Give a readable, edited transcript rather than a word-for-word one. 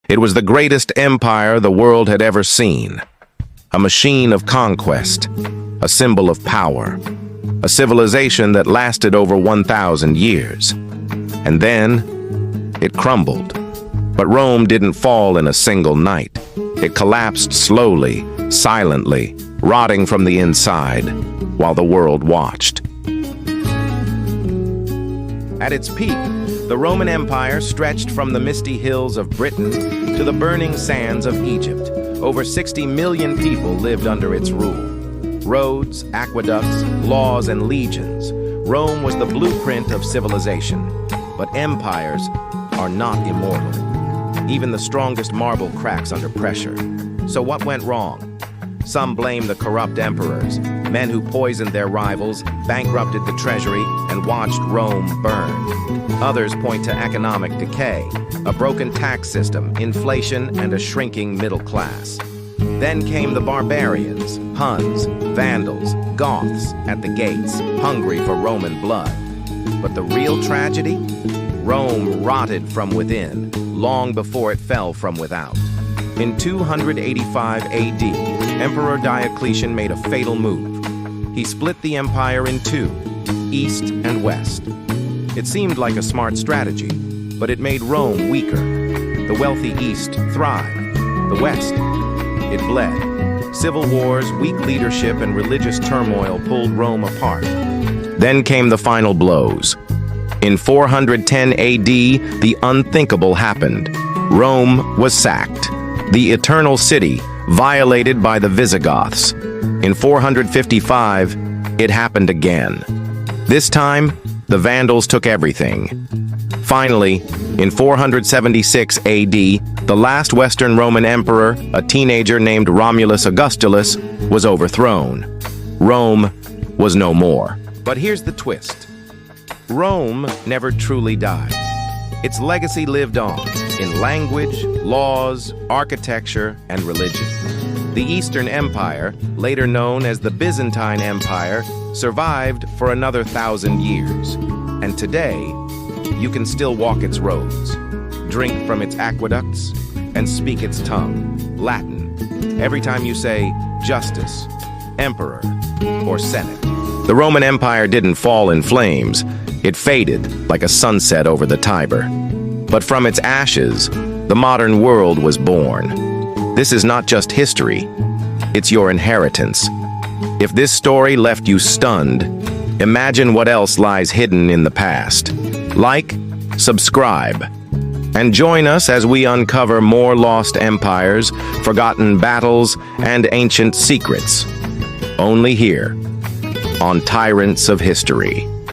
It was the greatest empire the world had ever seen. A machine of conquest, a symbol of power, a civilization that lasted over 1,000 years. And then, it crumbled. But Rome didn't fall in a single night. It collapsed slowly, silently, rotting from the inside, while the world watched. At its peak, the Roman Empire stretched from the misty hills of Britain to the burning sands of Egypt. Over 60 million people lived under its rule. Roads, aqueducts, laws, and legions. Rome was the blueprint of civilization. But empires are not immortal. Even the strongest marble cracks under pressure. So what went wrong? Some blame the corrupt emperors, men who poisoned their rivals, bankrupted the treasury, and watched Rome burn. Others point to economic decay, a broken tax system, inflation, and a shrinking middle class. Then came the barbarians, Huns, Vandals, Goths at the gates, hungry for Roman blood. But the real tragedy? Rome rotted from within, long before it fell from without. In 285 AD, Emperor Diocletian made a fatal move. He split the empire in two, east and west. It seemed like a smart strategy, but it made Rome weaker. The wealthy east thrived. The west, it bled. Civil wars, weak leadership, and religious turmoil pulled Rome apart. Then came the final blows. In 410 AD, the unthinkable happened. Rome was sacked. The Eternal City, violated by the Visigoths. In 455, it happened again. This time, the Vandals took everything. Finally, in 476 AD, the last Western Roman emperor, a teenager named Romulus Augustulus, was overthrown. Rome was no more. But here's the twist. Rome never truly died. Its legacy lived on in language, laws, architecture, and religion. The Eastern Empire, later known as the Byzantine Empire, survived for another 1,000 years. And today, you can still walk its roads, drink from its aqueducts, and speak its tongue, Latin, every time you say justice, emperor, or senate. The Roman Empire didn't fall in flames. It faded like a sunset over the Tiber. But from its ashes, the modern world was born. This is not just history, it's your inheritance. If this story left you stunned, imagine what else lies hidden in the past. Like, subscribe, and join us as we uncover more lost empires, forgotten battles, and ancient secrets. Only here, on Tyrants of History.